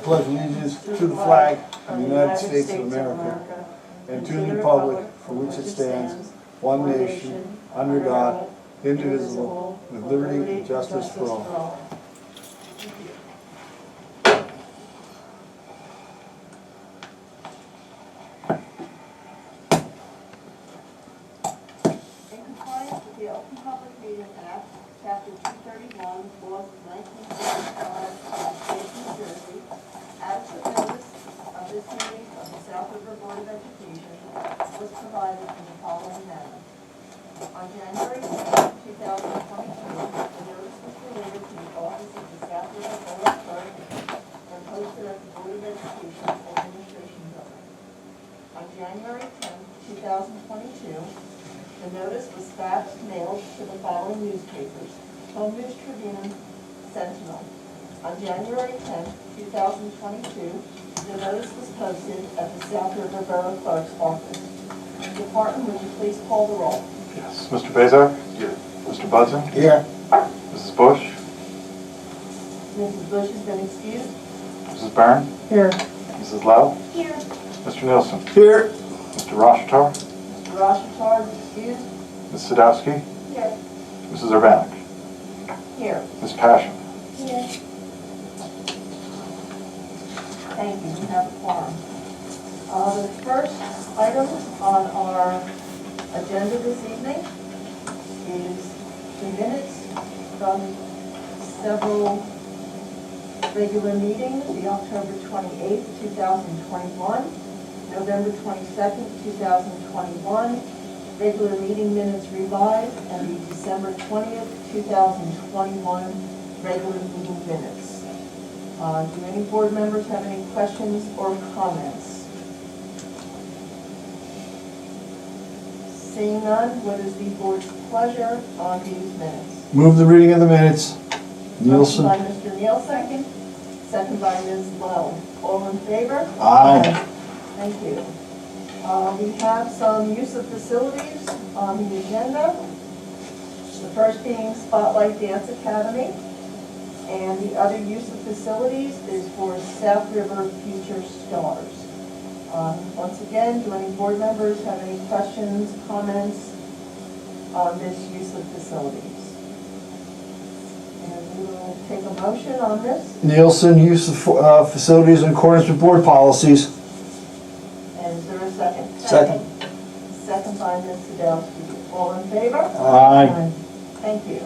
pledge allegiance to the flag of the United States of America and to the republic for which it stands, one nation, under God, indivisible, with liberty and justice for all. In compliance with the Open Public Meeting Act, Chapter 231, Laws of 1935, State of New Jersey, adequate notice of this meeting of the South River Board of Education was provided in the following manner. On January 10, 2022, the notice was related to the office of the South River Board of Clerk and posted at the Board of Education Administration Building. On January 10, 2022, the notice was faxed mailed to the following newspapers: Home News Tribune, Sentinel. On January 10, 2022, the notice was posted at the South River Borough Clerk's office. Department, would you please call the roll? Yes. Mr. Bazar? Here. Mr. Budson? Here. Mrs. Bush? Mrs. Bush has been excused. Mrs. Byrne? Here. Mrs. Lau? Here. Mr. Nielsen? Here. Mr. Rochatar? Mr. Rochatar is excused. Ms. Sadowski? Here. Mrs. Urbanek? Here. Ms. Passion? Here. Thank you. We have a quorum. The first item on our agenda this evening is the minutes from several regular meetings: the October 28th, 2021, November 22nd, 2021, regular meeting minutes revised, and the December 20th, 2021 regular meeting minutes. Do any board members have any questions or comments? Seeing none, what is the board's pleasure on these minutes? Move the reading of the minutes. Nielsen. Motion by Mr. Nielsen, second by Ms. Lowe. All in favor? Aye. Thank you. We have some use of facilities on the agenda. The first being Spotlight Dance Academy, and the other use of facilities is for South River Future Stars. Once again, do any board members have any questions, comments on this use of facilities? And we will take a motion on this. Nielsen, use of facilities in accordance with board policies. And is there a second? Second. Second by Ms. Sadowski. All in favor? Aye. Thank you.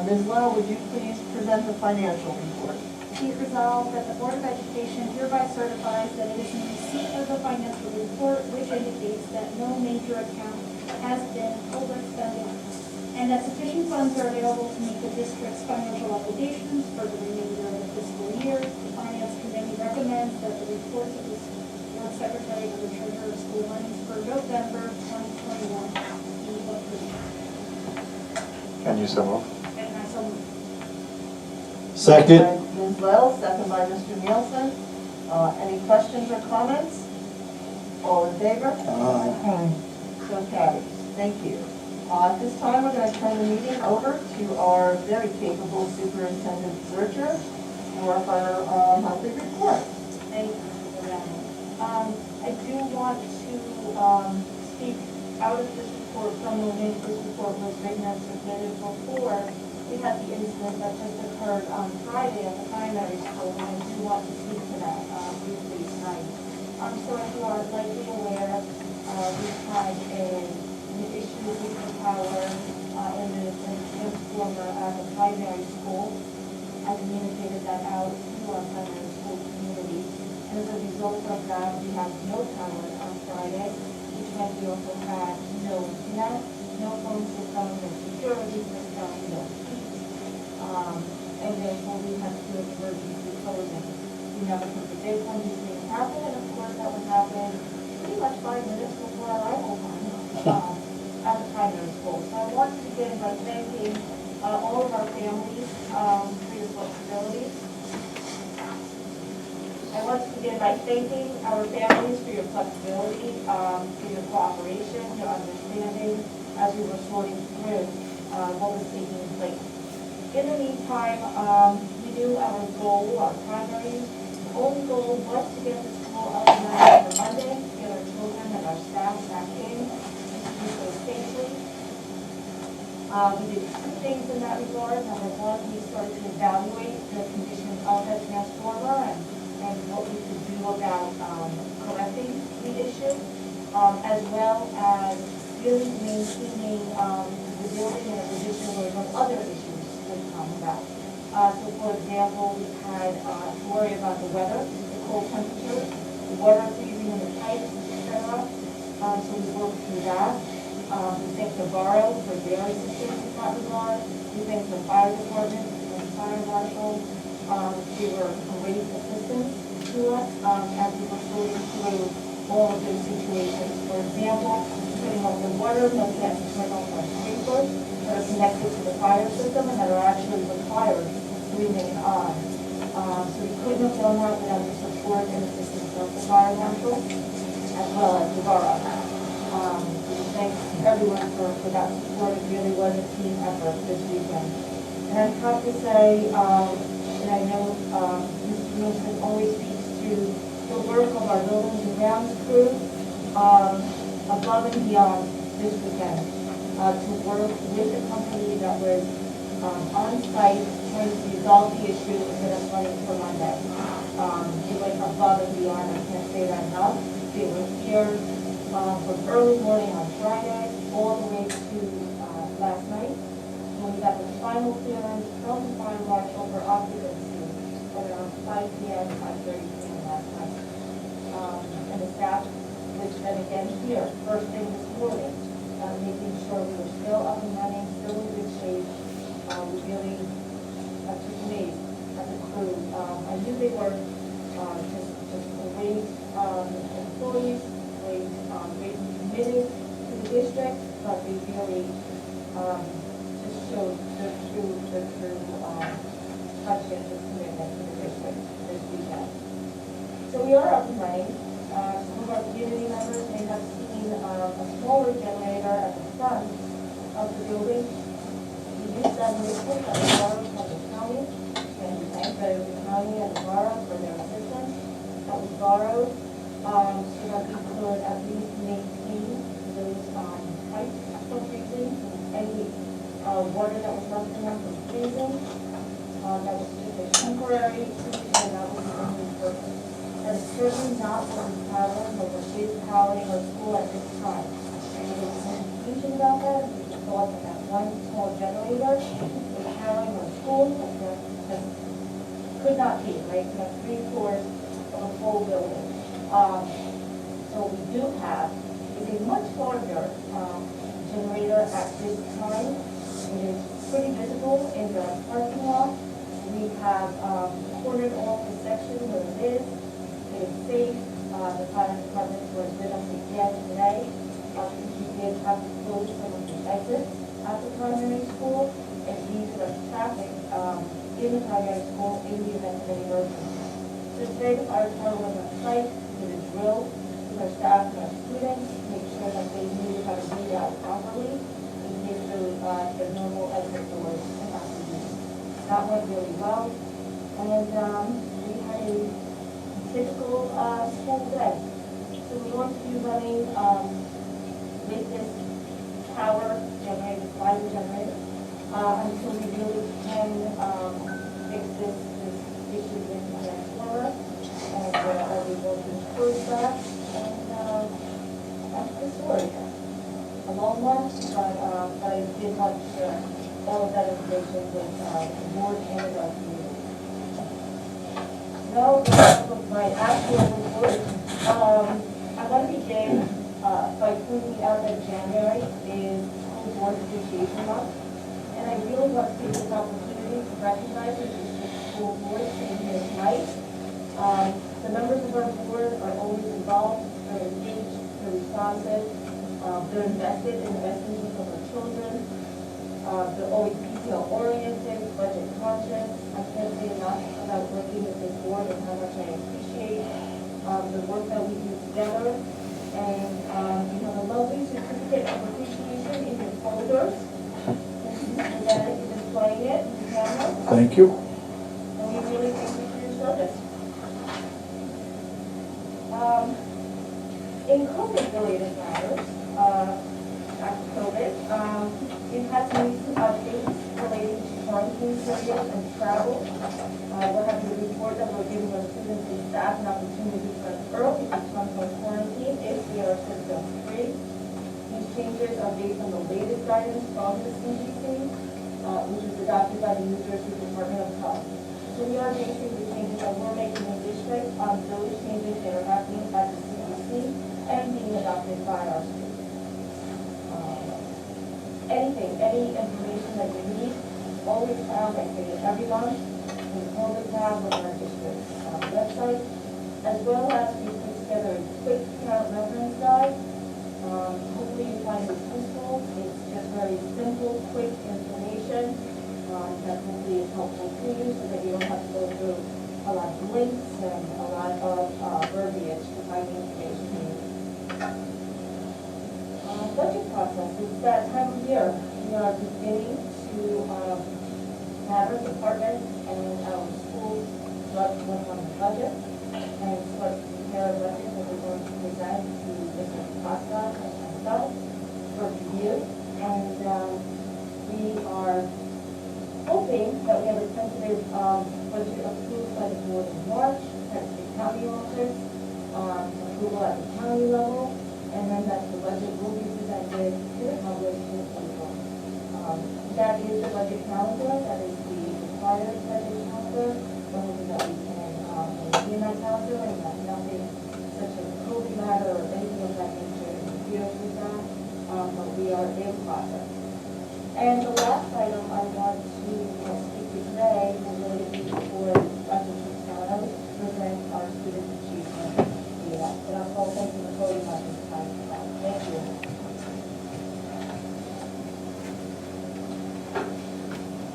Ms. Lowe, would you please present the financial report? Be it resolved that the Board of Education hereby certifies that it is in receipt of the financial report which indicates that no major account has been overexpended and that sufficient funds are available to meet the district's financial obligations for the remainder of the fiscal year. The Finance Committee recommends that the reports of the Board Secretary and the Treasurer of School Monies for November 2021 be approved. And you so move. And I so move. Second. By Ms. Lowe, second by Mr. Nielsen. Any questions or comments? All in favor? Aye. So carries. Thank you. At this time, we're going to turn the meeting over to our very capable Superintendent Zurcher for her monthly report. Thank you, Mr. Brown. I do want to speak out of this report from the way this report was written and submitted before. We had the incident that just occurred on Friday at the primary school, and I do want to speak to that briefly tonight. So as you are likely aware, we've had an issue with the power in the transformer at the primary school. I communicated that out to our primary school community. And as a result of that, we had no power on Friday, which meant we also had no internet, no phone system, no security system, no heat. And therefore we had to do emergency closing. We never took a date when these things happen, and of course that would happen pretty much 5 minutes before our arrival time at the primary school. So I want to begin by thanking all of our families for your flexibility. I want to begin by thanking our families for your flexibility, for your cooperation, your understanding as we were sorting through what was taking place. In the meantime, we knew our goal, our primary, only goal was to get the school up and running for Monday, get our children and our staff back in, and to do so safely. We did two things in that regard. Number one, we started to evaluate the condition of that transformer and what we could do about correcting the issue, as well as really maintaining the building in a position where no other issues would come about. So for example, we had to worry about the weather, the cold temperature, the water freezing in the pipes, etc. So we worked through that. We thank the borough for their assistance in that regard. We thank the fire department and the fire marshal. They were great assistance to us as we were going through all of those situations. For example, turning off the water, then we had to turn off our sprinklers that are connected to the fire system and that are actually required to remain on. So we couldn't have done that without the support and assistance of the fire marshal as well as the borough. Thank everyone for that support. It really was a team effort this weekend. And I have to say, and I know Mr. Wilson always speaks to the work of our buildings and grounds crew above and beyond this weekend to work with the company that was on site trying to resolve the issue and get us running for Monday. They went above and beyond. I can't say that enough. They were here from early morning on Friday all the way to last night, when we got the final clearance from the fire marshal for occupancy at around 5 p.m., 5:30 p.m. last night. And the staff was then again here, first thing this morning, making sure we were still up and running, still in good shape. We really took me as a crew. I knew they were just great employees, great committed to the district, but they really just showed the true conscientious commitment to the district this weekend. So we are up and running. Some of our community members may have seen a smaller generator at the front of the building. We used that initially that was borrowed from the county, and we thank the county and the borough for their assistance. That was borrowed so that we could at least maintain those pipes from freezing, any water that was left in them from freezing. That was just a temporary solution, and that was the only purpose. That is certainly not what is powering or what is powering our school at this time. And there was some confusion about that. We just thought that one small generator was powering our school, and that could not be, right? We have 3/4 of a full building. So we do have is a much larger generator at this time. It is pretty visible in the parking lot. We have cornered off the section where it is. It is safe. The fire department was with us again today. We did have to close some of the exits at the primary school and ease the traffic in the primary school in the event of any emergency. So today the fire department was on site with a drill with our staff and our students to make sure that they knew how to read out properly in case the normal exit doors have to be used. That went really well. And we had a typical school day. So we're going to be running with this power generator, fire generator, until we really can fix this issue with the transformer. And I'll be working towards that. And that's the story. A long one, but I did want to share all of that information with the board and our community. Now, my actual report. I want to begin by pointing out that January is School Board Appreciation Month, and I really want to take this opportunity to recognize the district school board in here tonight. The members of our board are always involved, they're engaged, they're responsive, they're invested in the best interests of our children. They're always detail-oriented, budget-conscious. I can't say enough about working with this board and how much I appreciate the work that we do together. And you have a lovely certificate of appreciation in your folders. And then you can display it in the camera. Thank you. And In COVID-related matters, after COVID, we've had some recent updates relating to quarantine periods and travel. We're happy to report that we're giving our students and staff an opportunity to early return from quarantine if they are symptom-free. These changes are based on the latest guidance from the CDC, which was adopted by the New Jersey Department of Health. So we are basing the changes that we're making in district on those changes that are happening at the CDC and being adopted by our students. Any information that you need, always found, I say it every month, in the COVID tab on our district website, as well as we put together a quick parent reference guide. Hopefully you find this useful. It's just very simple, quick information that hopefully is helpful to you so that you don't have to go through a lot of links and a lot of verbiage to find the information you need. Budget process. It's that time of year. We are beginning to have our departments and our schools start to work on the budget and start to prepare a budget that we're going to present to Mr. Costa and myself for review. And we are hoping that we have a tentative budget approved by the board in March at the county office, approval at the county level, and then that the budget will be presented to the public in April. That is the budget calendar. That is the required budget calendar. We're hoping that we can maintain that calendar and that nothing such as a COVID matter or anything of that nature interferes with that. But we are in process. And the last item I want to speak to today is related for Dr. Tristano to present our student achievement data. And I'll call thank you for voting on this time. Thank you.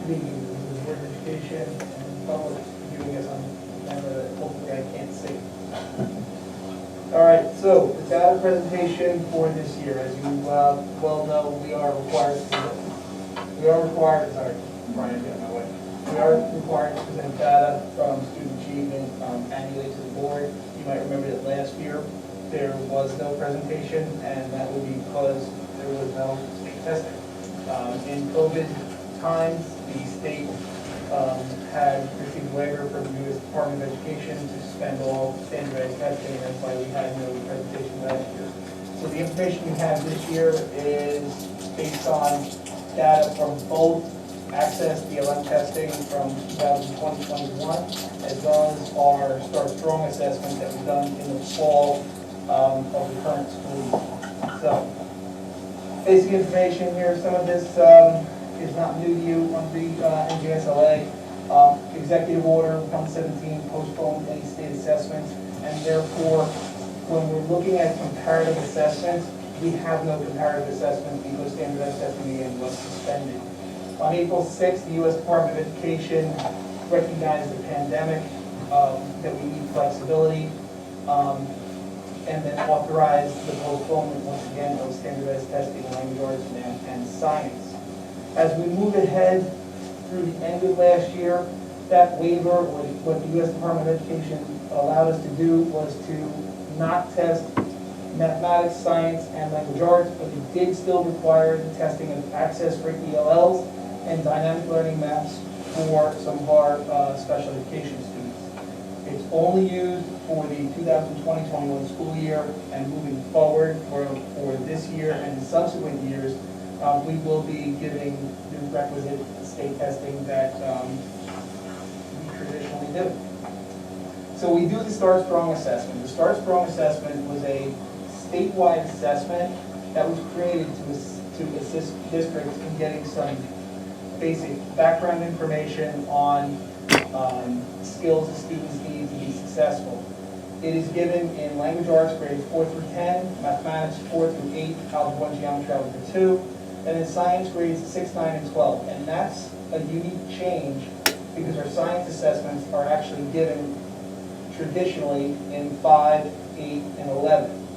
Good evening, this is Board of Education and public viewing us on camera that hopefully I can't see. All right, so the data presentation for this year, as you well know, we are required, sorry, Brian, get my way. We are required to present data from student achievement annually to the board. You might remember that last year there was no presentation, and that would be because there was no state testing. In COVID times, the state had received a waiver from the U.S. Department of Education to suspend all standardized testing, and that's why we had no presentation last year. So the information we have this year is based on data from both Access DLM testing from 2020-21, as well as our Start Strong assessment that was done in the fall of the current school year. So, basic information here. Some of this is not new to you on the NJSLA. Executive Order 117 postponed any state assessments, and therefore, when we're looking at comparative assessments, we have no comparative assessment because standardized testing again was suspended. On April 6th, the U.S. Department of Education recognized the pandemic, that we need flexibility, and then authorized the postponement once again of standardized testing in language arts, math, and science. As we move ahead through the end of last year, that waiver, or what the U.S. Department of Education allowed us to do, was to not test mathematics, science, and language arts, but it did still require the testing of access for ELLs and dynamic learning maps for some of our special education students. It's only used for the 2020-21 school year, and moving forward for this year and subsequent years, we will be giving the requisite state testing that we traditionally do. So we do the Start Strong assessment. The Start Strong assessment was a statewide assessment that was created to assist districts in getting some basic background information on skills the students need to be successful. It is given in language arts grades 4 through 10, mathematics 4 through 8, algebra 1, geometry, algebra 2, and in science grades 6, 9, and 12. And that's a unique change because our science assessments are actually given traditionally in 5, 8, and 11.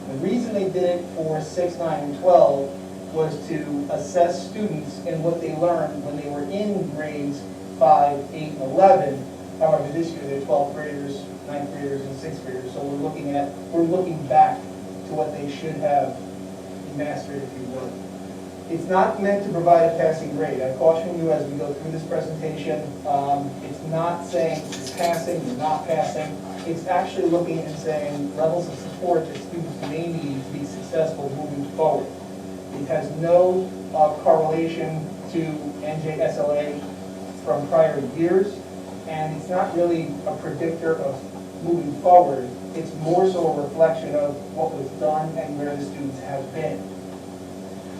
The reason they did it for 6, 9, and 12 was to assess students in what they learned when they were in grades 5, 8, and 11. However, this year they're 12th graders, 9th graders, and 6th graders. So we're looking back to to what they should have mastered, if you would. It's not meant to provide a passing grade. I caution you as we go through this presentation. It's not saying you're passing, you're not passing. It's actually looking and saying levels of support that students may need to be successful moving forward. It has no correlation to NJSLA from prior years, and it's not really a predictor of moving forward. It's more so a reflection of what was done and where the students have been.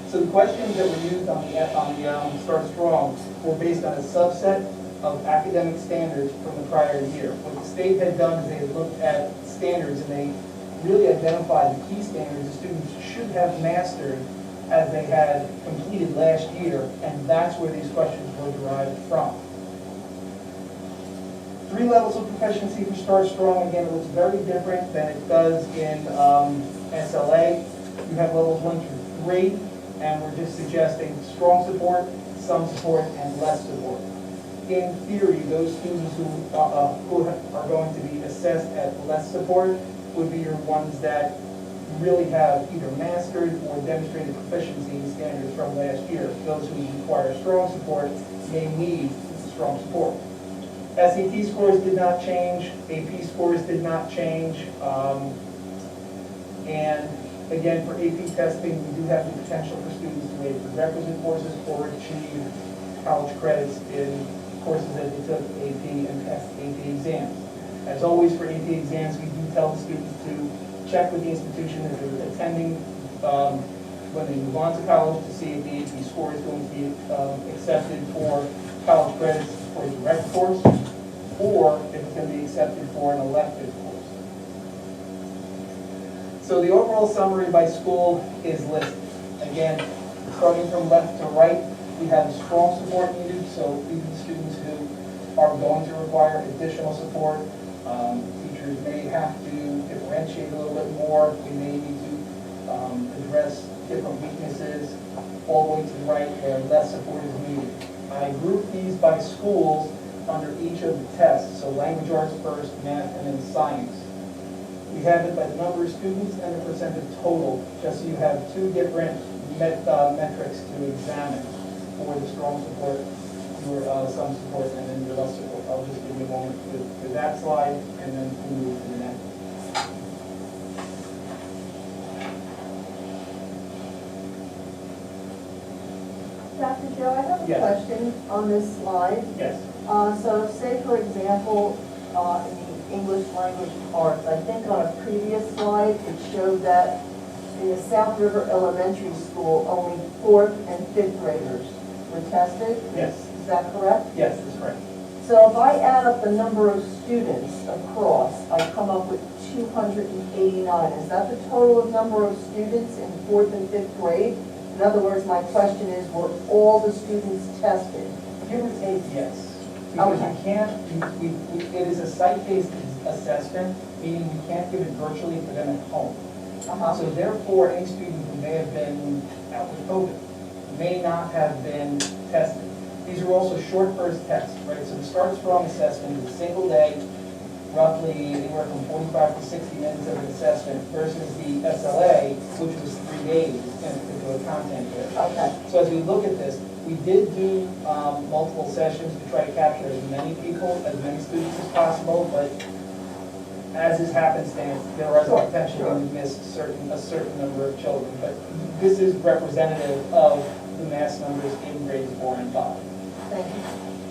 So the questions that were used on the Start Strong were based on a subset of academic standards from the prior year. What the state had done is they had looked at standards and they really identified the key standards the students should have mastered as they had completed last year, and that's where these questions were derived from. 3 levels of proficiency for Start Strong. Again, it looks very different than it does in SLA. You have levels 1 through 3, and we're just suggesting strong support, some support, and less support. In theory, those students who are going to be assessed at less support would be your ones that really have either mastered or demonstrated proficiency in standards from last year. Those who require strong support may need strong support. SAT scores did not change, AP scores did not change, and again, for AP testing, we do have the potential for students to waive prerequisite courses or achieve college credits in courses that they took AP and passed AP exams. As always, for AP exams, we do tell the students to check with the institution that they're attending when they move on to college to see if the AP score is going to be accepted for college credits for a direct course, or if it's going to be accepted for an elective course. So the overall summary by school is listed. Again, starting from left to right, we have strong support needed, so even students who are going to require additional support, teachers may have to differentiate a little bit more. We may need to address different weaknesses. All the way to the right, where less support is needed. I group these by schools under each of the tests, so language arts first, math, and then science. We have it by the number of students and the percent of total, just so you have 2 different metrics to examine for the strong support, your some support, and then your less support. I'll just give you a moment for that slide, and then we'll move to the next. Dr. Joe, I have a Yes. question on this slide. Yes. So say, for example, in the English language arts, I think on a previous slide, it showed that in the South River Elementary School, only 4th and 5th graders were tested. Yes. Is that correct? Yes, that's correct. So if I add up the number of students across, I come up with 289. Is that the total number of students in 4th and 5th grade? In other words, my question is, were all the students tested? Give or take, yes. Because Okay. you can't, it is a site-based assessment, meaning you can't give it virtually for them at home. So therefore, any student who may have been out with COVID may not have been tested. These are also short burst tests, right? So the Start Strong assessment is a single day, roughly anywhere from 45 to 60 minutes of an assessment, versus the SLA, which was 3 days in a particular content area. Okay. So as we look at this, we did do multiple sessions to try to capture as many people, as many students as possible, but as is happenstance, there are the potential to miss a certain number of children. But this is representative of the mass numbers in grades 4 and 5. Thank you.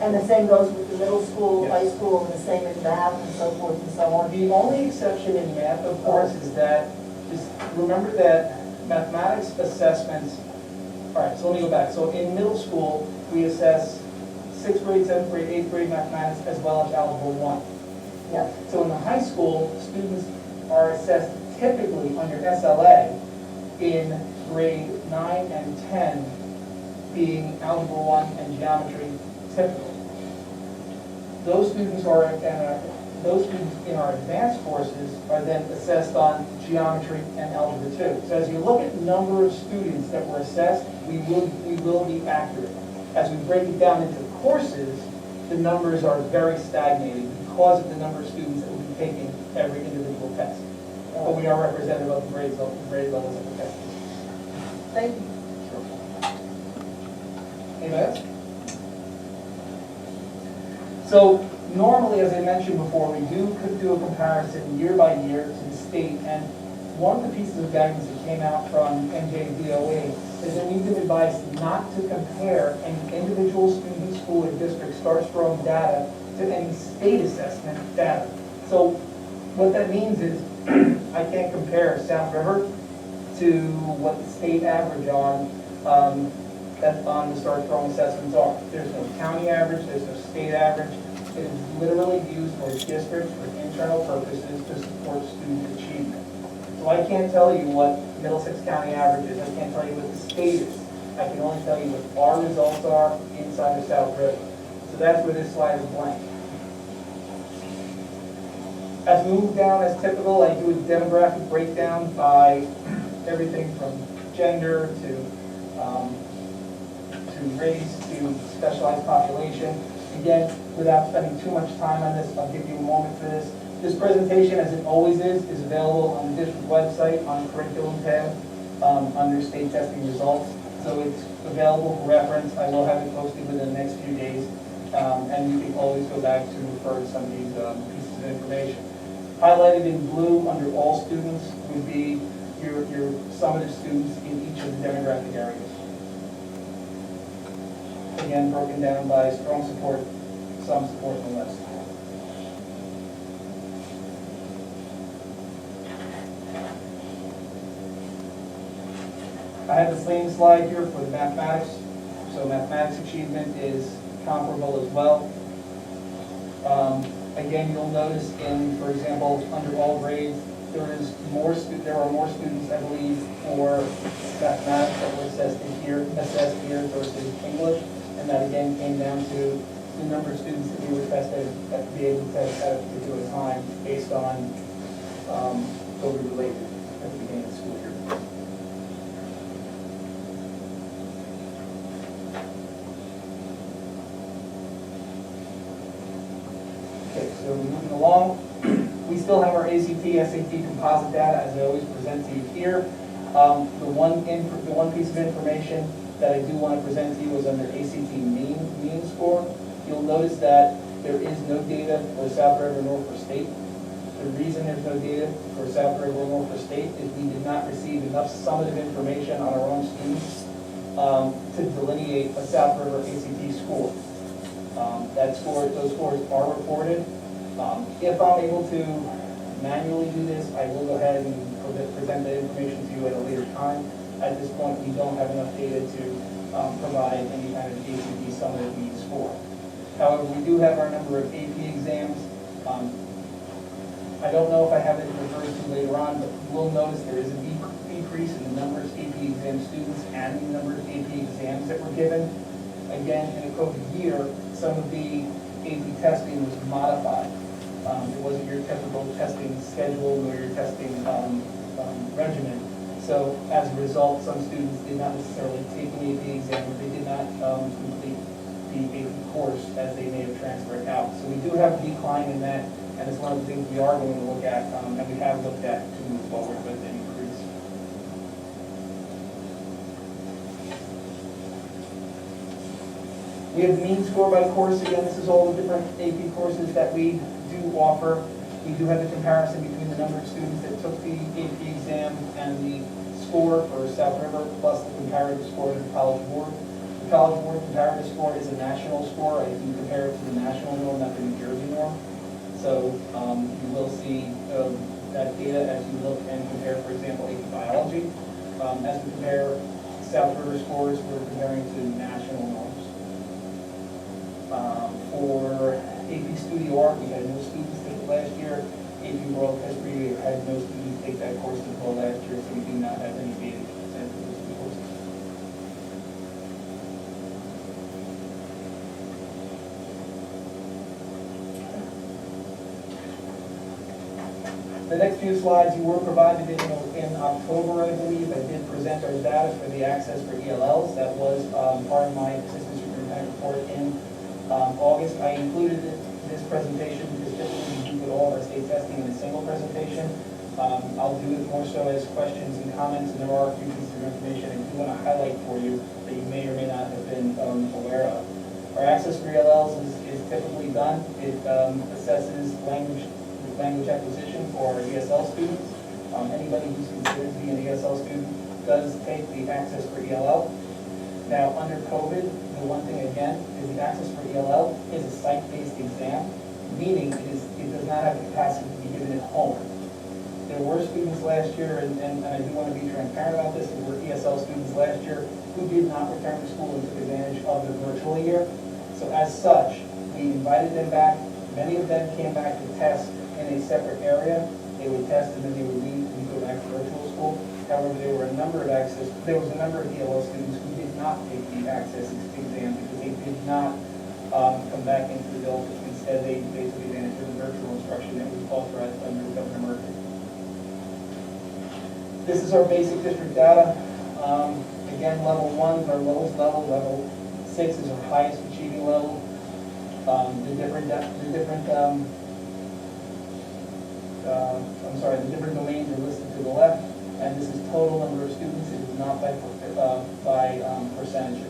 And the same goes with the middle school, Yes. high school, and the same in math and so forth and so on. The only exception in math, of course, is that, just remember that mathematics assessments, all right, so let me go back. So in middle school, we assess 6th grade, 7th grade, 8th grade mathematics, as well as Algebra 1. Yeah. So in the high school, students are assessed typically under SLA in grade 9 and 10, being Algebra 1 and Geometry typical. Those students in our advanced courses are then assessed on Geometry and Algebra 2. So as you look at the number of students that were assessed, we will be accurate. As we break it down into courses, the numbers are very stagnated because of the number of students that will be taking every individual test. but we are representative of the grade levels of the test. Thank you. Anybody else? So normally, as I mentioned before, we could do a comparison year by year to the state, and one of the pieces of guidance that came out from NJDOA is that we've been advised not to compare any individual student, school, or district start strong data to any state assessment data. So what that means is I can't compare South River to what the state average on the start strong assessments are. There's no county average, there's no state average. It is literally used for districts for internal purposes to support student achievement. So I can't tell you what Middlesex County average is, I can't tell you what the state is. I can only tell you what our results are inside of South River. So that's where this slide is blank. As we move down, as typical, I do a demographic breakdown by everything from gender to race to specialized population. Again, without spending too much time on this, I'll give you a moment for this. This presentation, as it always is available on the district website on the curriculum tab under state testing results. So it's available for reference. I will have it posted within the next few days. And you can always go back to refer to some of these pieces of information. Highlighted in blue under all students would be your summative students in each of the demographic areas. Again, broken down by strong support, some support, and less. I have the same slide here for the mathematics. So mathematics achievement is comparable as well. Again, you'll notice in, for example, under all grades, there are more students, I believe, for mathematics that were assessed here versus English. And that again came down to the number of students that we were tested to be able to test at a particular time based on COVID related at the beginning of the school year. Okay, so moving along, we still have our ACT, SAT composite data as I always present to you here. The one piece of information that I do want to present to you is under ACT mean score. You'll notice that there is no data for South River nor for state. The reason there's no data for South River nor for state is we did not receive enough summative information on our own students to delineate a South River ACT score. Those scores are reported. If I'm able to manually do this, I will go ahead and present that information to you at a later time. At this point, we don't have enough data to provide any kind of ACT summative mean score. However, we do have our number of AP exams. I don't know if I have it referred to later on, but you will notice there is a decrease in the number of AP exam students and the number of AP exams that were given. Again, in a COVID year, some of the AP testing was modified. It wasn't your typical testing schedule or your testing regimen. So as a result, some students did not necessarily take an AP exam, or they did not complete the AP course as they may have transferred out. So we do have a decline in that, and it's one of the things we are going to look at, and we have looked at to move forward with an increase. We have the mean score by course. Again, this is all the different AP courses that we do offer. We do have the comparison between the number of students that took the AP exam and the score for South River, plus the comparative score of the College Board. The College Board comparative score is a national score. You can compare it to the national norm, not the New Jersey norm. So you will see that data as you look and compare, for example, AP Biology. As we compare South River scores, we're comparing to national norms. For AP Studio Art, we had no students take it last year. AP World History, we had no students take that course as well last year, so we do not have any data to present for those two courses. The next few slides you were provided in October, I believe. I did present our data for the access for ELLs. That was part of my assistant superintendent report in August. I included this presentation because typically we do all of our state testing in a single presentation. I'll do it more so as questions and comments, and there are a few pieces of information I do want to highlight for you that you may or may not have been aware of. Our access for ELLs is typically done. It assesses language acquisition for our ESL students. Anybody who's considered to be an ESL student does take the access for ELL. Now, under COVID, the one thing again is the access for ELL is a site-based exam, meaning it does not have the capacity to be given at home. There were students last year, and I do want to be transparent about this, there were ESL students last year who did not return to school and took advantage of the virtual year. So as such, we invited them back. Many of them came back to test in a separate area. They would test and then they would leave and go back to virtual school. However, there was a number of ELL students who did not take the access exam because they did not come back into the building. Instead, they took advantage of the virtual instruction that was authorized under Governor Murphy. This is our basic district data. Again, level 1 is our lowest level. Level 6 is our highest achieving level. The different domains are listed to the left, and this is total number of students. It is not by percentages.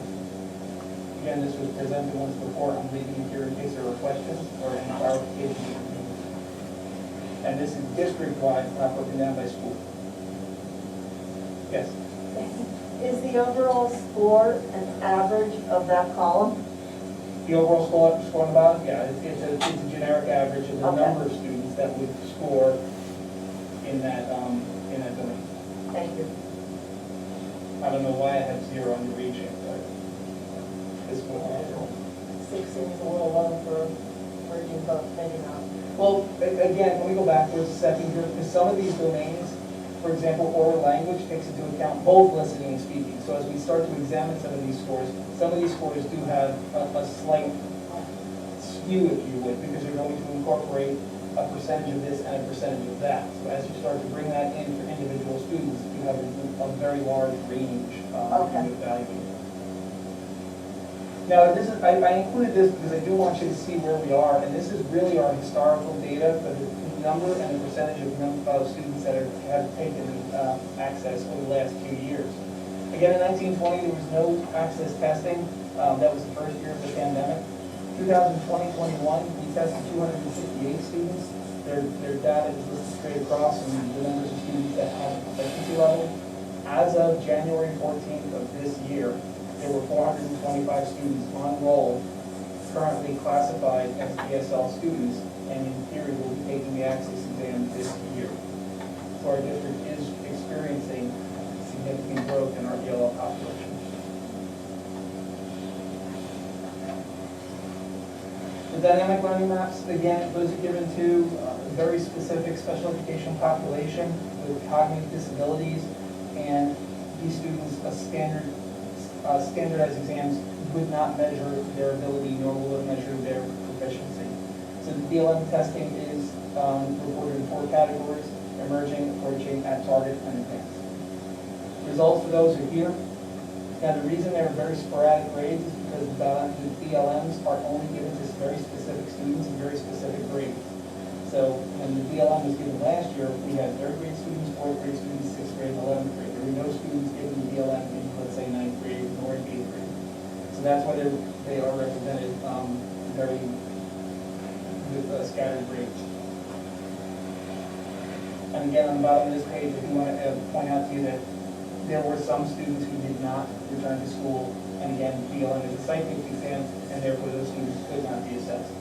Again, this was presented once before. I'm leaving it here in case there are questions or any clarification. And this is district-wide, not broken down by school. Yes? Is the overall score an average of that column? The overall score on the bottom, yeah, it's a generic average of the number of students that would score in that domain. Thank you. I don't know why I have 0 on the region, but this one. 6 seems a little low for merging both, maybe not. Well, again, let me go backwards a second here, because some of these domains, for example, oral language takes into account both listening and speaking. So as we start to examine some of these scores do have a slight skew, if you would, because you're going to incorporate a percentage of this and a percentage of that. So as you start to bring that in for individual students, you have a very large range of evaluating. Now, this is, I included this because I do want you to see where we are, and this is really our historical data for the number and the percentage of students that have taken access over the last few years. Again, in 1920, there was no access testing. That was the first year of the pandemic. 2020-21, we tested 268 students. Their data is listed straight across and the numbers of students that have proficiency level. As of January 14th of this year, there were 425 students on roll currently classified as ESL students, and in theory will be taking the access exam this year. So our district is experiencing significant growth in our ELL population. The dynamic learning maps, again, those are given to a very specific special education population with cognitive disabilities, and these students, standardized exams would not measure their ability, nor will it measure their proficiency. So the BLM testing is reported in 4 categories: emerging, approaching, at target, and advanced. Results for those are here. Now, the reason they're very sporadic grades is because the BLMs are only given to very specific students and very specific grades. So when the BLM was given last year, we had 3rd grade students, 4th grade students, 6th grade, 11th grade. There were no students given the BLM in, let's say, 9th grade nor 8th grade. So that's why they are represented very with scattered grades. And again, on the bottom of this page, I do want to point out to you that there were some students who did not return to school, and again, BLM is a site-based exam, and therefore those students could not be assessed.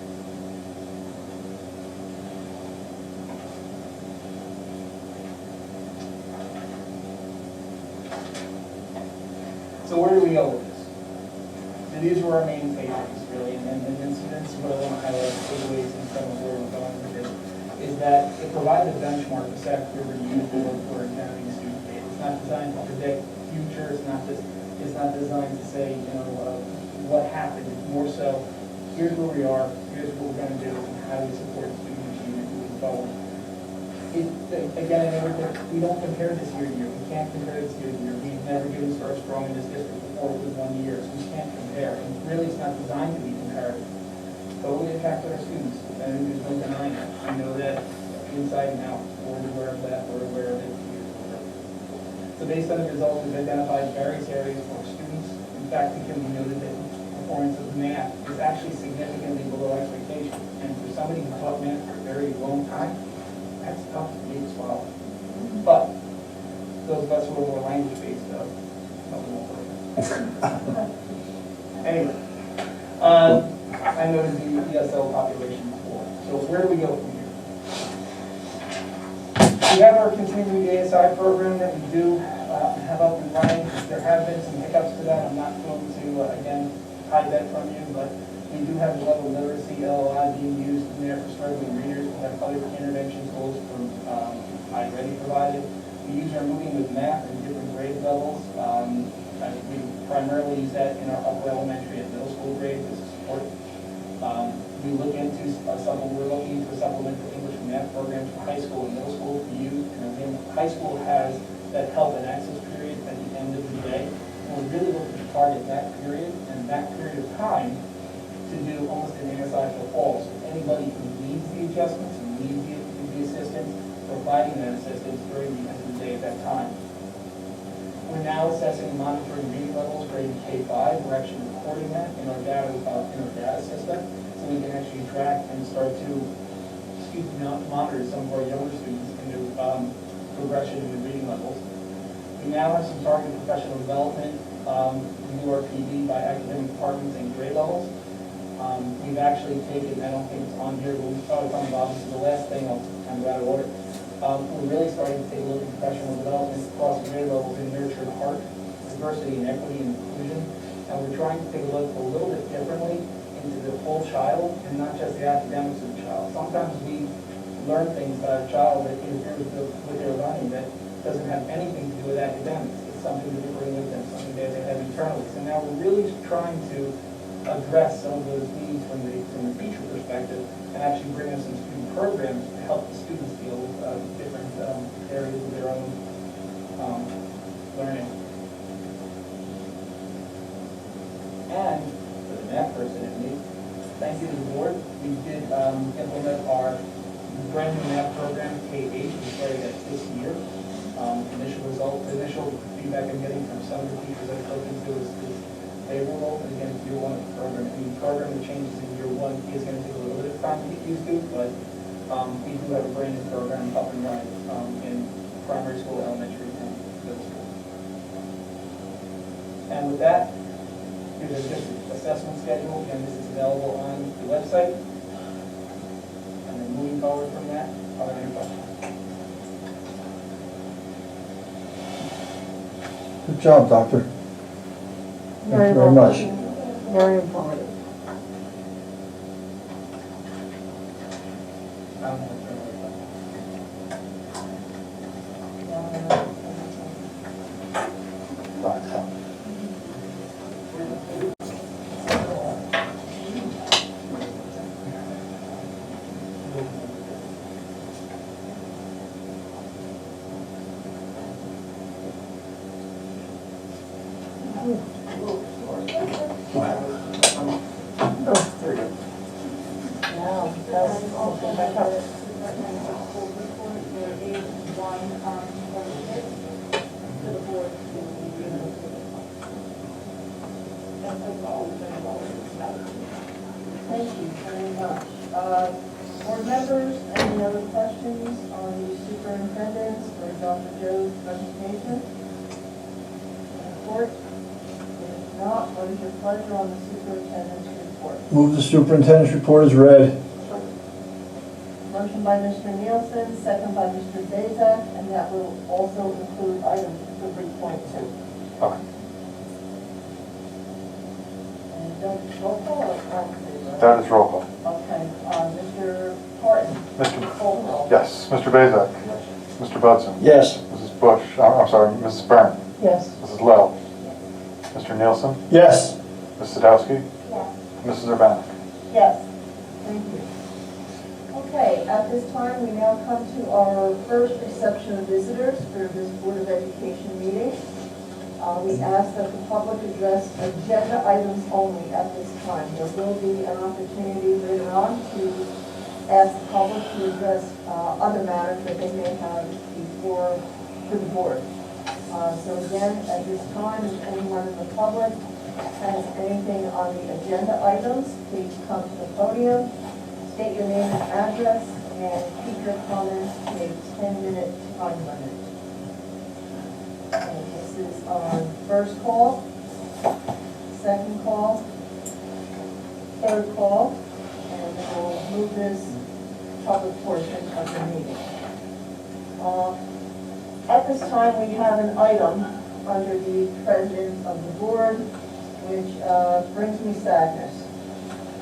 So where do we go with this? So these were our main pages, really, and this is what I want to highlight, takeaways and some of where we're going with this, is that it provides a benchmark to set for review for examining student data. It's not designed to predict the future. It's not designed to say, what happened. It's more so, here's where we are, here's what we're going to do, and how do we support student achievement moving forward. Again, we don't compare this year to year. We can't compare this year to year. We've never given Start Strong in this district before with 1 year, so we can't compare. And really, it's not designed to be comparative. Totally affected our students, and there's no denying it. We know that inside and out. We're aware of that, we're aware of it. So based on the results, we've identified various areas for students. In fact, it can be noted that performance of math is actually significantly below expectation. And for somebody who taught math for a very long time, that's tough to be swallowed. But those of us who are more language-based, anyway, I noted the ESL population before. So where do we go from here? We have our continuing ASI program that we do have up and running. There have been some hiccups to that. I'm not going to, again, hide that from you, but we do have a level of literacy LLI being used in there for struggling readers. We have other intervention tools from iReady provided. We use our moving with math in different grade levels. We primarily use that in our upper elementary and middle school grades as support. We look into we're looking into a supplemental English and math programs for high school and middle school to use. And again, high school has that help and access period at the end of the day. And we're really looking to target that period and that period of time to do almost an ASI for all. So anybody who needs the adjustments and needs the assistance, providing that assistance during the end of the day at that time. We're now assessing and monitoring reading levels for K-5. We're actually recording that in our data system, so we can actually track and start to monitor some of our younger students in their progression in the reading levels. We now have some targeted professional development. We do our PD by academic departments and grade levels. We've actually taken, I don't think it's on here, but we've started talking about this is the last thing, I'll kind of out of order. We're really starting to take a look at professional development across the grade levels and nurture the heart, diversity and equity and inclusion. And we're trying to take a look a little bit differently into the whole child and not just the academics of the child. Sometimes we learn things about a child that interferes with their learning that doesn't have anything to do with academics. It's something that they bring with them, something that they have internally. So now we're really trying to address some of those needs from the teacher perspective and actually bring in some student programs to help the students deal with different areas of their own learning. And for the math person in me, thank you to the board. We did implement our brand new math program, K-8. We started that this year. Initial feedback I'm getting from some of the teachers I've spoken to is favorable. And again, it's year one of the program. And the program that changes in year one is going to take a little bit of time to get used to, but we do have a brand new program up and running in primary school, elementary, and middle school. And with that, here's our district assessment schedule. Again, this is available on the website. And then moving forward from that, are there any questions? Good job, Doctor. Thank you very much. Very informative. Thank you very much. Board members, any other questions on the superintendent's or Dr. Joe's presentation? Report? If not, what is your pleasure on the superintendent's report? Move the superintendent's report is read. Motion by Mr. Nielsen, second by Mr. Bezak, and that will also include item 3.2. Okay. And don't roll call or call, please, right? That is roll call. Okay, Mr. Horton? Call roll. Yes, Mr. Bezak. Mr. Budson. Yes. Mrs. Bush. I'm sorry, Mrs. Byrne. Yes. Mrs. Lowe. Mr. Nielsen. Yes. Ms. Sadowski. Yes. Mrs. Urbanek. Yes, thank you. Okay, at this time, we now come to our first reception of visitors for this Board of Education meeting. We ask that the public address agenda items only at this time. There will be an opportunity later on to ask the public to address other matters that they may have before to the board. So again, at this time, if anyone in the public has anything on the agenda items, please come to the podium, state your name and address, and keep your comments to a 10-minute time limit. And this is on first call, second call, third call, and then we'll move this public portion of the meeting. At this time, we have an item under the president of the board, which brings me sadness.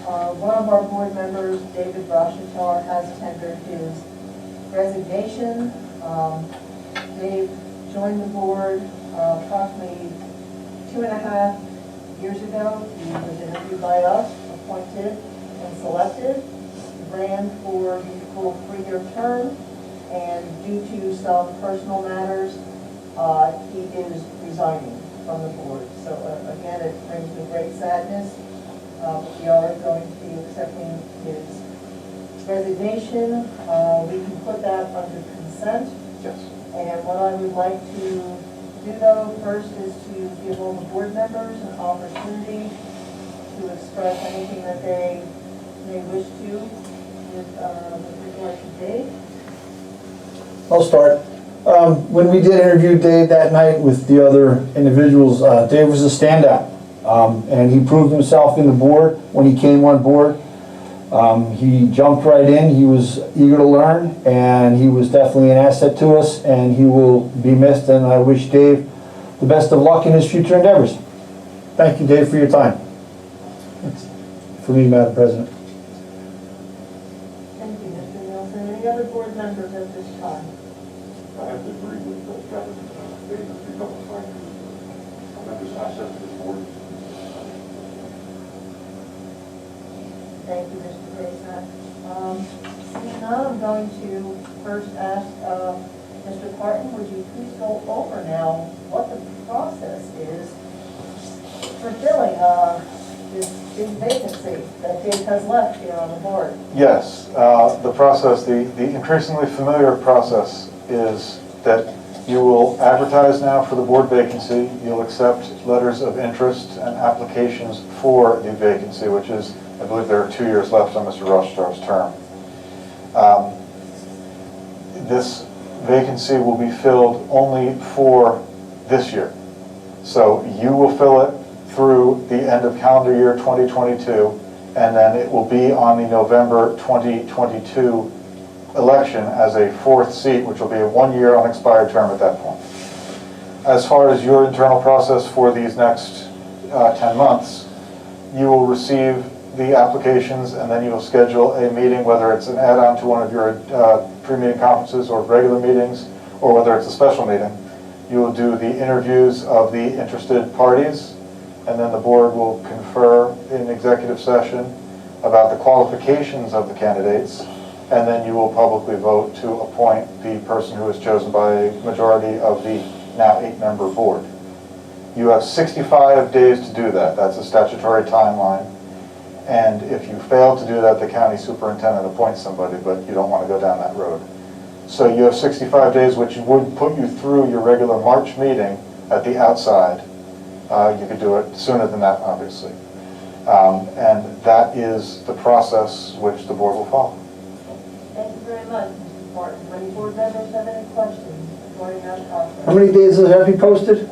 One of our board members, David Rochetar, has tendered his resignation. Dave joined the board approximately 2.5 years ago. He was interviewed by us, appointed and selected, ran for the full 3-year term, and due to some personal matters, he is resigning from the board. So again, it brings me great sadness. We are going to be accepting his resignation. We can put that under consent. Yes. And what I would like to do though, first is to give all the board members an opportunity to express anything that they may wish to with regard to Dave. I'll start. When we did interview Dave that night with the other individuals, Dave was a standout. And he proved himself in the board when he came on board. He jumped right in, he was eager to learn, and he was definitely an asset to us, and he will be missed, and I wish Dave the best of luck in his future endeavors. Thank you, Dave, for your time. That's for me, Madam President. Thank you, Mr. Nielsen. Any other board members at this time? I have to agree with Kevin, Davis, because I'm tremendous asset to the board. Thank you, Mr. Grayson. Seeing none, I'm going to first ask Mr. Parton, would you please go over now what the process is for filling this big vacancy that Dave has left here on the board? Yes, the process, the increasingly familiar process is that you will advertise now for the board vacancy. You'll accept letters of interest and applications for the vacancy, which is, I believe there are 2 years left on Mr. Rochetar's term. This vacancy will be filled only for this year. So you will fill it through the end of calendar year 2022, and then it will be on the November 2022 election as a 4th seat, which will be a 1-year unexpired term at that point. As far as your internal process for these next 10 months, you will receive the applications, and then you will schedule a meeting, whether it's an add-on to one of your pre-meeting conferences or regular meetings, or whether it's a special meeting. You will do the interviews of the interested parties, and then the board will confer in executive session about the qualifications of the candidates, and then you will publicly vote to appoint the person who is chosen by a majority of the now 8-member board. You have 65 days to do that. That's a statutory timeline. And if you fail to do that, the county superintendent appoints somebody, but you don't want to go down that road. So you have 65 days, which would put you through your regular March meeting at the outside. You could do it sooner than that, obviously. And that is the process which the board will follow. Thank you very much, Mr. Parton. Any board members have any questions regarding that process? How many days does it have to be posted?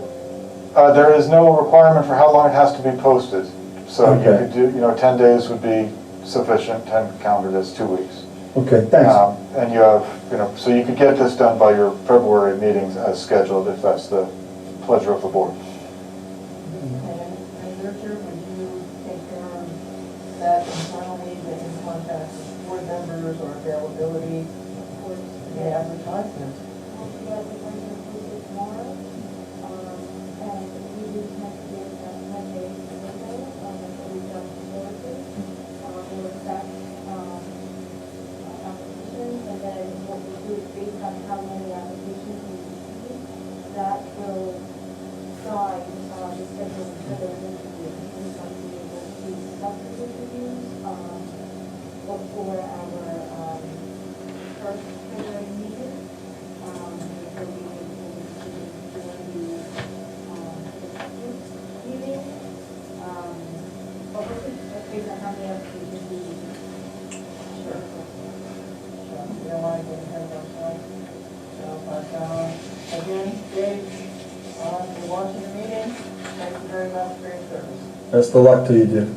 There is no requirement for how long it has to be posted. So you Okay. could do, 10 days would be sufficient, 10 calendar days, 2 weeks. Okay, thanks. And you have, so you could get this done by your February meetings as scheduled, if that's the pleasure of the board. And Richard, would you take care of that internally, get in contact with board members or availability for the advertisement? We are going to post it tomorrow, and we do have to give 10 days window, so we don't forward it. We'll accept applications, and then what we'll do is based on how many applications we receive, that will guide the schedule for those interviews. We want to be able to conduct the interviews before our necessary service. Best of luck to you, Dick.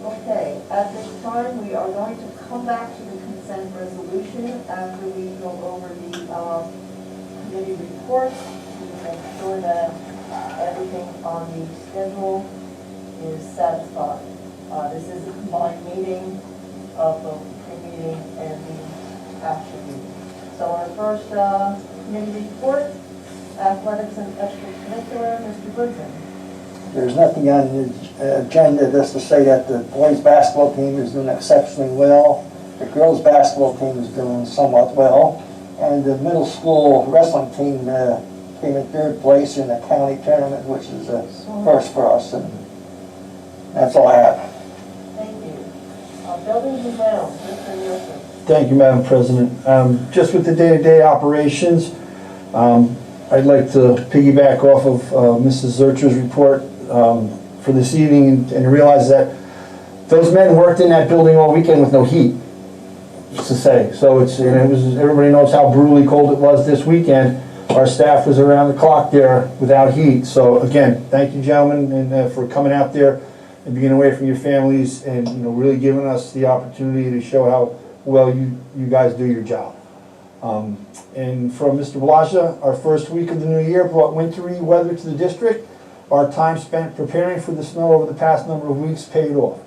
Okay, at this time, we are going to come back to the consent resolution after we go over the committee reports to make sure that everything on the schedule is satisfied. This is a combined meeting of both the pre-meeting and the actual meeting. So our first committee report, athletics and extracurricular, Mr. Goodson. There's nothing on the agenda just to say that the boys' basketball team is doing exceptionally well. The girls' basketball team is doing somewhat well. And the middle school wrestling team came in third place in the county tournament, which is a first for us. And that's all I have. Thank you. Buildings and grounds, Mr. Nielsen. Thank you, Madam President. Just with the day-to-day operations, I'd like to piggyback off of Mrs. Zurcher's report for this evening and realize that those men worked in that building all weekend with no heat, just to say. So it was, everybody knows how brutally cold it was this weekend. Our staff was around the clock there without heat. So again, thank you, gentlemen, and for coming out there and being away from your families and really giving us the opportunity to show how well you guys do your job. And from Mr. Blasha, our first week of the new year brought wintry weather to the district. Our time spent preparing for the snow over the past number of weeks paid off.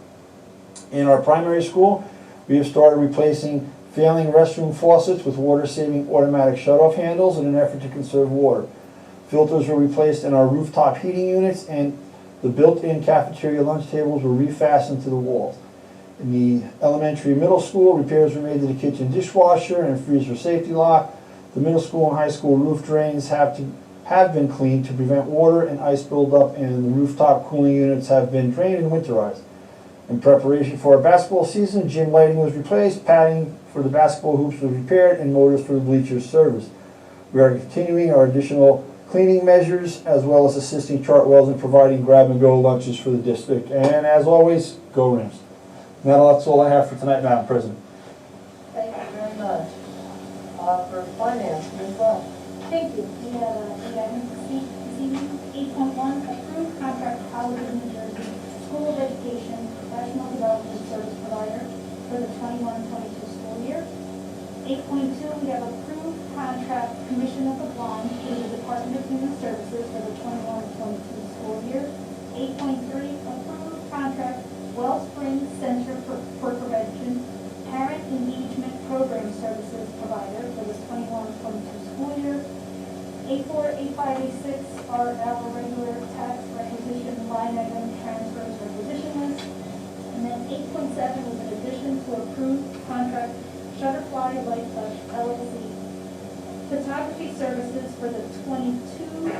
In our primary school, we have started replacing failing restroom faucets with water-saving automatic shut-off handles in an effort to conserve water. Filters were replaced in our rooftop heating units, and the built-in cafeteria lunch tables were refastened to the walls. In the elementary and middle school, repairs were made to the kitchen dishwasher and freezer safety lock. The middle school and high school roof drains have been cleaned to prevent water and ice buildup, and the rooftop cooling units have been drained and winterized. In preparation for our basketball season, gym lighting was replaced, padding for the basketball hoops was repaired, and motors for the bleachers serviced. We are continuing our additional cleaning measures as well as assisting Chartwells in providing grab-and-go lunches for the district. And as always, go Rams. Now that's all I have for tonight, Madam President. Thank you very much. For finance, Ms. Love. Thank you. We have item C this evening, 8.1, approved contract with College of New Jersey School of Education Professional Development Service Provider for the 21-22 school year. 8.2, we have approved contract Commission of the Blind through the Department of Human Services for the 21-22 school year. 8.3, approved contract Wellspring Center for Prevention Parent Engagement Program Services Provider for the 21-22 school year. 8.4, 8.5, 8.6 are our regular tax requisition line item transfers requisition list. And then 8.7 was an addition to approved contract Shutterfly Light Touch LLC photography services for the 22-23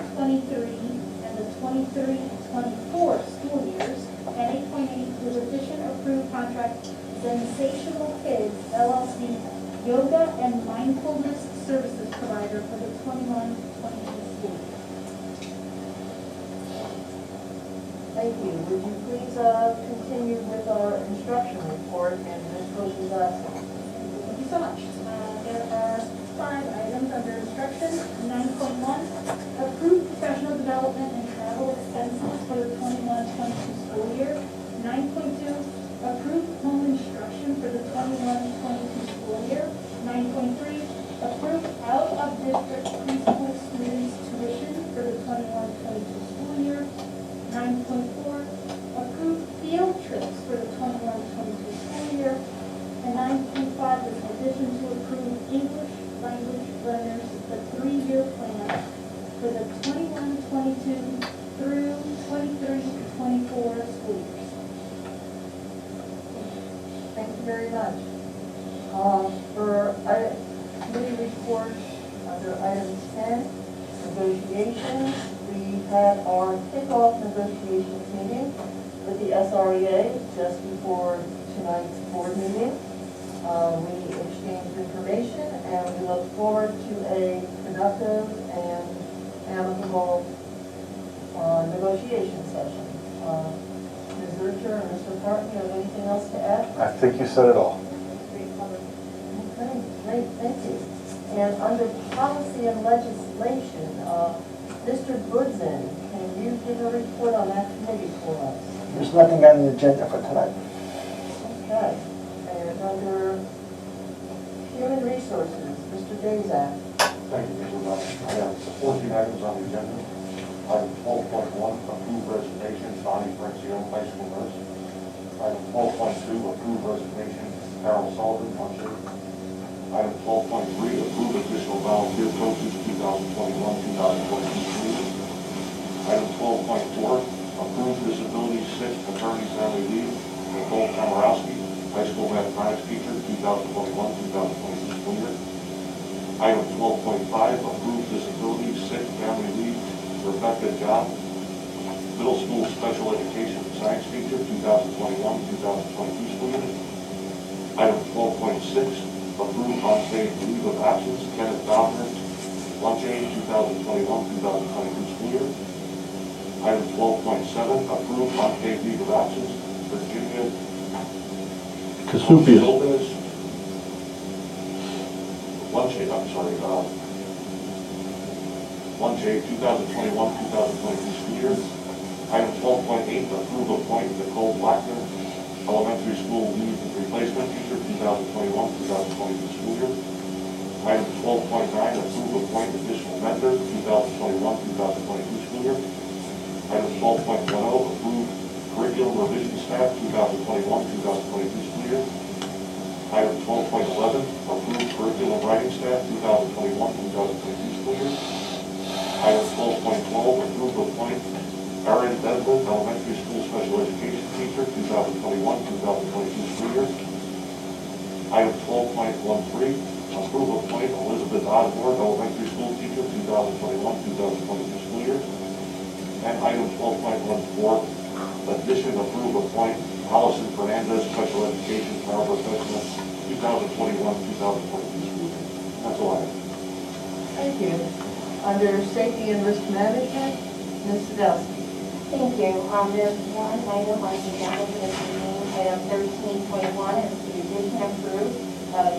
and the 23-24 school years. And 8.8 was addition approved contract Sensational Kids LLC yoga and mindfulness services provider for the 21-22 school year. Thank you. Would you please continue with our instruction report and Ms. Bush's absence? Thank you so much. There are 5 items under instruction. 9.1, approved professional development and travel expenses for the 21-22 school year. 9.2, approved home instruction for the 21-22 school year. 9.3, approved out-of-district preschool students tuition for the 21-22 school year. 9.4, approved field trips for the 21-22 school year. And 9.5 is an addition to approved English language learners, the 3-year plan for the 21-22 through 23-24 school years. Thank you very much. For committee report under item 10, negotiations, we had our kickoff negotiations meeting with the SREA just before tonight's board meeting. We exchanged information and we look forward to a productive and amicable negotiation session. Ms. Zurcher and Mr. Parton, you have anything else to add? I think you said it all. Okay, great, thank you. And under policy and legislation, Mr. Goodson, can you give a report on that committee for us? There's nothing on the agenda for tonight. Okay. And under Human Resources, Mr. Dazak. Thank you, Mr. Bowden. I have 14 items on the agenda. Item 12.1, approve resignation, Bonnie Francio, high school nurse. Item 12.2, approve resignation, Carol Sullivan, luncher. Item 12.3, approve additional volunteer coaches 2021-2022 school year. Item 12.4, approve disability sick maternity family leave, Nicole Komorowski, high school mathematics teacher, 2021-2022 school year. Item 12.5, approve disability sick family leave, Rebecca John, middle school special education science teacher, 2021-2022 school year. Item 12.6, approve unpaid leave of absence, Kenneth Dominant, lunch aid, 2021-2022 school year. Item 12.7, approve unpaid leave of absence, Virginia Casupius. Lopez, lunch aid, I'm sorry, lunch aid, 2021-2022 school year. Item 12.8, approve appoint Nicole Blackner, elementary school leave replacement teacher, 2021-2022 school year. Item 12.9, approve appoint additional mentor, 2021-2022 school year. Item 12.10, approve curriculum revision staff, 2021-2022 school year. Item 12.11, approve curriculum writing staff, 2021-2022 school year. Item 12.12, approve appoint Erin Bedford, elementary school special education teacher, 2021-2022 school year. Item 12.13, approve appoint Elizabeth Osborne, elementary school teacher, 2021-2022 school year. And item 12.14, addition approve appoint Allison Fernandez, special education paraprofessional, 2021-2022 school year. That's all I have. Thank you. Under Safety and Risk Management, Ms. Sadowski. Thank you. There's one item on the agenda for this meeting, item 13.1, is the addition approve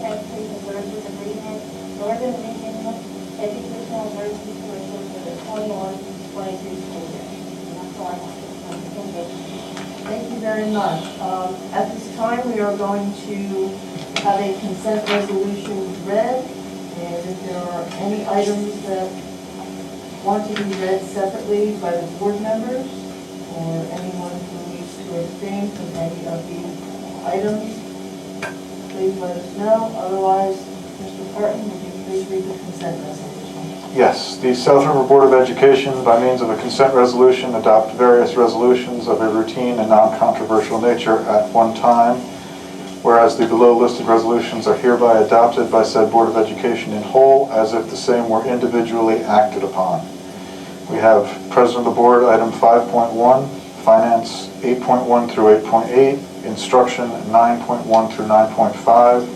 transportation services agreement, Northern Regional Educational Nursing Tuition for the 21-22 school year. And that's all I have. Thank you. Thank you very much. At this time, we are going to have a consent resolution read, and if there are any items that want to be read separately by the board members, or anyone who needs to abstain from any of the items, please let us know. Otherwise, Mr. Parton, would you please read the consent resolution? Yes, the South River Board of Education, by means of a consent resolution, adopt various resolutions of a routine and non-controversial nature at one time, whereas the below listed resolutions are hereby adopted by said Board of Education in whole, as if the same were individually acted upon. We have President of the Board, item 5.1, Finance 8.1 through 8.8, Instruction 9.1 through 9.5,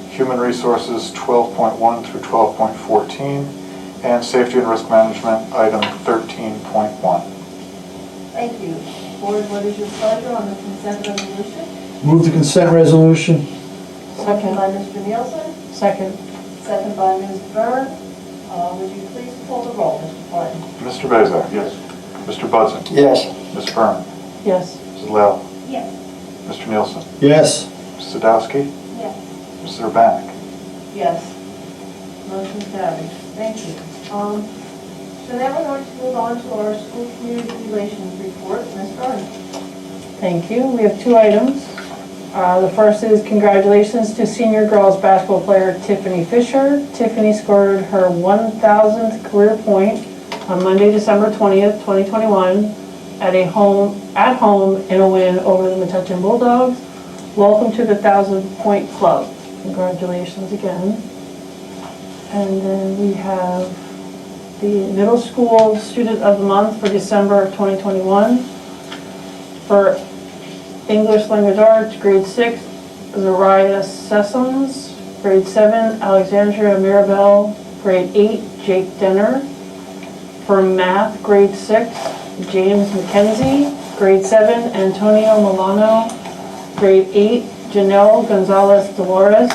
Human Resources 12.1 through 12.14, and Safety and Risk Management, item 13.1. Thank you. Board, what is your pleasure on the consent resolution? Move the consent resolution. Second by Mr. Nielsen. Second. Second by Ms. Byrne. Would you please call the roll, Mr. Parton? Mr. Bezak. Yes. Mr. Budson. Yes. Ms. Byrne. Yes. Mrs. Lell. Yes. Mr. Nielsen. Yes. Mrs. Sadowski. Yes. Mrs. Urbanek. Yes. Motion carries. Thank you. So now we're going to move on to our school community relations report. Ms. Byrne. Thank you. We have two items. The first is congratulations to senior girls basketball player Tiffany Fisher. Tiffany scored her 1,000th career point on Monday, December 20th, 2021 at home in a win over the Metuchen Bulldogs. Welcome to the 1,000-point club. Congratulations again. And then we have the middle school student of the month for December of 2021. For English Language Arts, grade 6, Zariah Sessoms. Grade 7, Alexandria Mirabel. Grade 8, Jake Denner. For math, grade 6, James McKenzie. Grade 7, Antonio Milano. Grade 8, Janelle Gonzalez Dolores.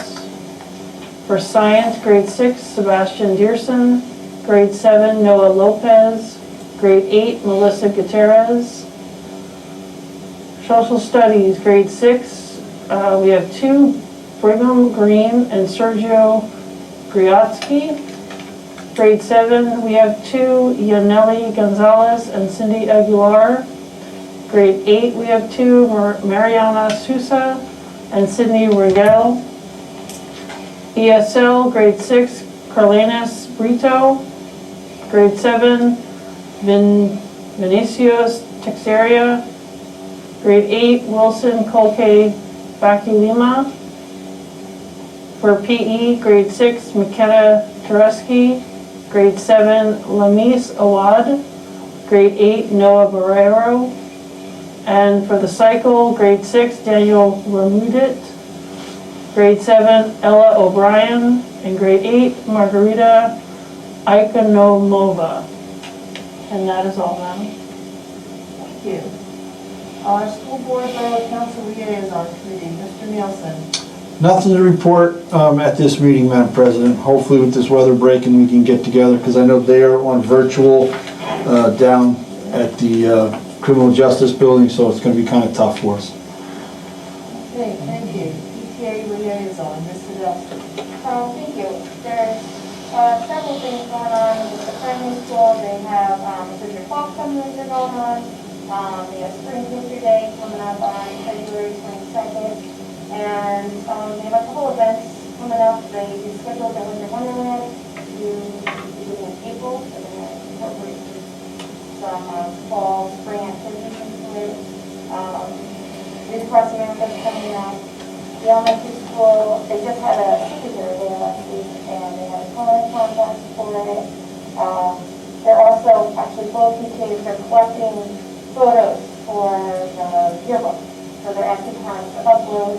For science, grade 6, Sebastian Dearson. Grade 7, Noah Lopez. Grade 8, Melissa Gutierrez. Social Studies, grade 6, we have 2, Brigham Green and Sergio Griotsky. Grade 7, we have 2, Yaneli Gonzalez and Cindy Aguilar. Grade 8, we have 2, Mariana Sousa and Sydney Rigel. ESL, grade 6, Carlenas Brito. Grade 7, Vinicius Texeria. Grade 8, Wilson Colque Baki Lima. For PE, grade 6, Maketa Tereski. Grade 7, Lamis Awad. Grade 8, Noah Barrero. And for the cycle, grade 6, Daniel Ramudit. Grade 7, Ella O'Brien. And grade 8, Margarita Ikonomova. And that is all, Madam. Thank you. Our school board borough council liaison committee, Mr. Nielsen. Nothing to report at this meeting, Madam President. Hopefully with this weather breaking, we can get together, because I know they are on virtual down at the Criminal Justice Building, so it's going to be kind of tough for us. Okay, thank you. PTA liaison, Ms. Sadowski. Thank you. There's several things going on with the primary school. They have Fisher Fox Summers are going on. They have Spring History Day coming up on February 22nd. And they have a couple events coming up. They scheduled the Winter Wonderland to begin in April. So they're going to incorporate some fall, spring activities into it. Read Across America is coming up. The elementary school, they just had a secretary there last week, and they had a calling contest for it. They're also, actually, both PTAs are collecting photos for the yearbook. So they're asking parents to upload,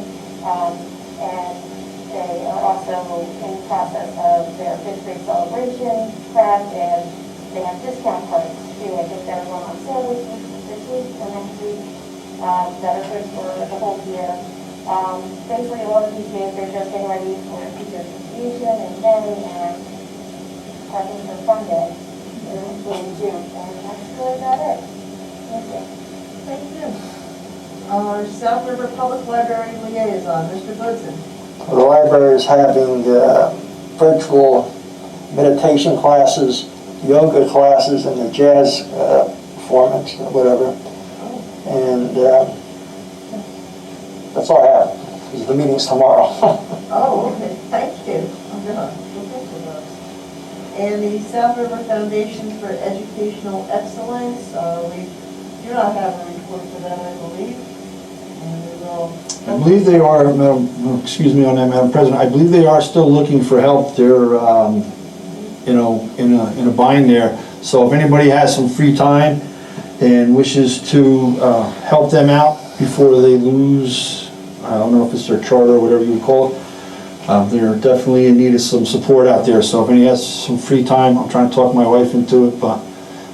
and they are also in the process of their fifth grade celebration prep, and they have discount cards too. I think they're going on sale this week or next week, that are good for the whole year. Basically, a lot of PTAs are just getting ready for teacher appreciation and May and prepping for Fun Day in June. And that's really about it. Thank you. Thank you. Our South River Public Library liaison, Mr. Goodson. The library is having virtual meditation classes, yoga classes, and the jazz performance, or whatever. And that's all I have, because the meeting's tomorrow. Oh, okay, thank you. I'm gonna look into those. And the South River Foundation for Educational Excellence, we do not have a report for them, I believe. And we will. I believe they are, Madam, excuse me on that, Madam President, I believe they are still looking for help. They're, you know, in a bind there. So if anybody has some free time and wishes to help them out before they lose, I don't know if it's their charter or whatever you would call it, they're definitely in need of some support out there. So if anybody has some free time, I'm trying to talk my wife into it, but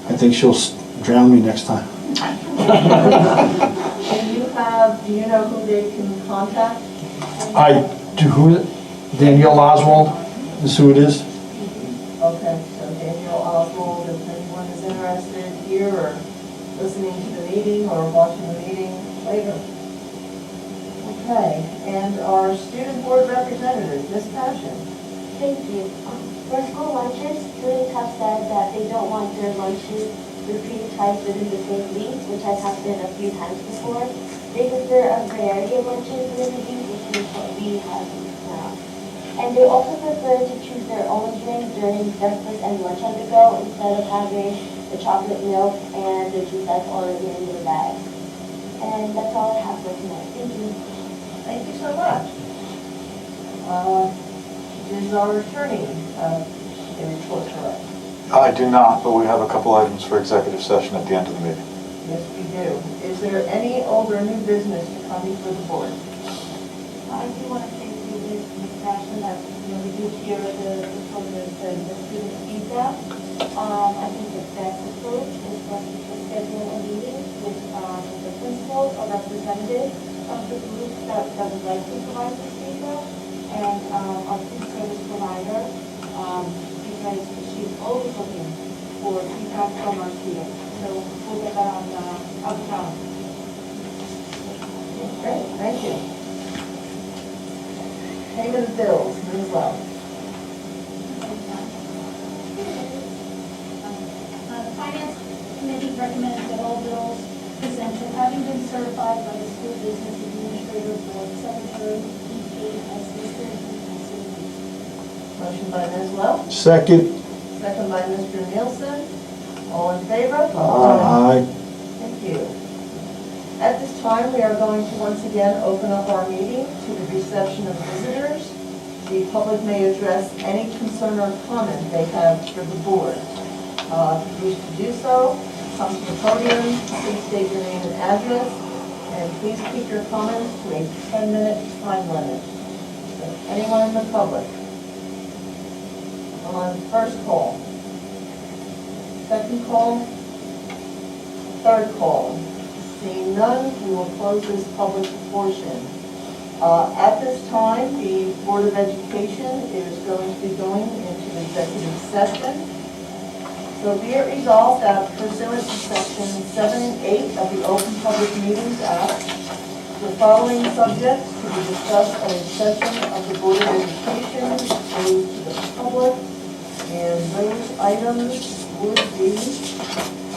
I think she'll drown me next time. Do you know who they can contact? I do, who is it? Danielle Oswald is who it is. Okay, so Danielle Oswald, if anyone is interested here or listening to the meeting or watching the meeting later. Okay, and our student board representative, Ms. Passion. Thank you. For school lunches, students have said that they don't want their lunches repeated twice within the same week, which has happened a few times before. They prefer a variety of lunches within the week, which is what we have now. And they also prefer to choose their own drink during breakfast and lunch on the go instead of having the chocolate milk and the juice that's already in their bag. And that's all I have for tonight. Thank you. Thank you so much. Is our attorney a report for us? I do not, but we have a couple items for executive session at the end of the meeting. Yes, we do. Is there any old or new business to come before the board? I do want to thank you, Ms. Passion, that we do hear the student feedback. I think the best approach is for us to schedule a meeting with the principal or representative of the group that would like to provide this feedback, and our food service provider, because she's always looking for feedback from our students. So we'll get that on the calendar. Great, thank you. Payment of bills, Ms. Love. The Finance Committee recommends that all bills presented, having been certified by the school business administrator board secretary, be paid as listed in the consent. Motion by Ms. Love, Second. second by Mr. Nielsen. All in favor? Aye. Thank you. At this time, we are going to once again open up our meeting to the reception of visitors. The public may address any concern or comment they have for the board. If you wish to do so, come to the podium, please state your name and address, and please keep your comments to a 10-minute time limit. So, anyone in the public? On first call, second call, third call. Seeing none, we will close this public portion. At this time, the Board of Education is going to be going into executive session. So be it resolved that pursuant to section 7 and 8 of the Open Public Meetings Act, the following subjects to be discussed at a session of the Board of Education closed to the public, and those items would be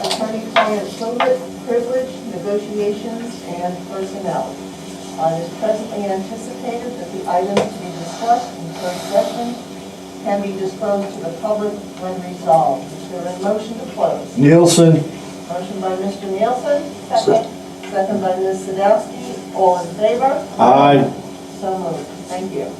attorney-client privilege, negotiations, and personnel. It is presently anticipated that the items to be discussed in closed session can be disclosed to the public when resolved. Is there a motion to close? Nielsen. Motion by Mr. Nielsen. Second. Second by Ms. Sadowski. All in favor? Aye. So moved. Thank you.